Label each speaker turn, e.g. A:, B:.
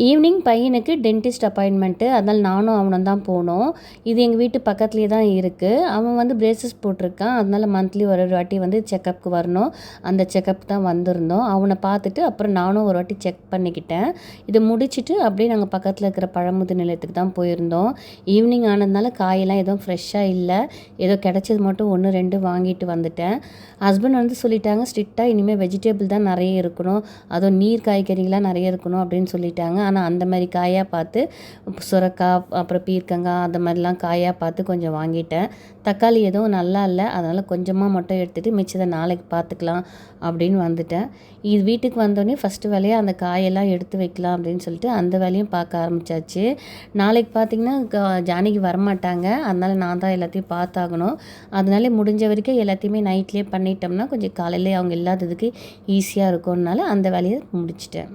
A: Evening பையனுக்கு dentist appointment. அதனால் நானும் அவனும் தான் போனோம். இது எங்கள் வீட்டு பக்கத்துலேயே தான் இருக்குது. அவன் வந்து பிரேசஸ் போட்டிருக்கான். அதனால் மந்த்லி ஒரு ஒரு வாட்டி வந்து செக்கப்புக்கு வரணும். அந்த செக்கப் தான் வந்திருந்தோம். அவனை பார்த்துட்டு அப்புறம் நானும் ஒரு வாட்டி செக் பண்ணிக்கிட்டேன். இதை முடிச்சுட்டு அப்படியே நாங்கள் பக்கத்தில் இருக்கிற பழமுதிர் நிலையத்துக்கு தான் போயிருந்தோம். ஈவினிங் ஆனதுனால காயெல்லாம் எதுவும் ஃப்ரெஷ்ஷாக இல்லை. ஏதோ கிடச்சது மட்டும் 1, 2 வாங்கிட்டு வந்துட்டேன். ஹஸ்பண்ட் வந்து சொல்லிட்டாங்க, ஸ்ட்ரிக்டாக இனிமேல் வெஜிடபிள் தான் நிறைய இருக்கணும், அதுவும் நீர் காய்கறிகளாக நிறைய இருக்கணும் அப்படின்னு சொல்லிட்டாங்க. ஆனால் அந்த மாதிரி காயாக பார்த்து சுரக்காய், அப்புறம் பீர்க்கங்காய், அந்த மாதிரிலாம் காயாக பார்த்து கொஞ்சம் வாங்கிட்டேன். தக்காளி எதுவும் நல்லா இல்லை, அதனால் கொஞ்சமாக மட்டும் எடுத்துகிட்டு மிச்சத்தை நாளைக்கு பார்த்துக்கலாம் அப்படின்னு வந்துட்டேன். இது வீட்டுக்கு வந்தோடனே ஃபஸ்ட்டு வேலையாக அந்த காயெல்லாம் எடுத்து வைக்கலாம் அப்படின்னு சொல்லிட்டு அந்த வேலையும் பார்க்க ஆரம்பித்தாச்சு. நாளைக்கு பார்த்திங்கன்னா ஜானகி வரமாட்டாங்க, அதனால் நான் தான் எல்லாத்தையும் பார்த்தாகணும். அதனால முடிஞ்ச வரைக்கும் எல்லாத்தையுமே நைட்லேயே பண்ணிட்டோம்னா கொஞ்சம் காலையிலே அவங்க இல்லாததுக்கு ஈஸியாக இருக்கும்னால அந்த வேலையை முடிச்சிட்டேன்.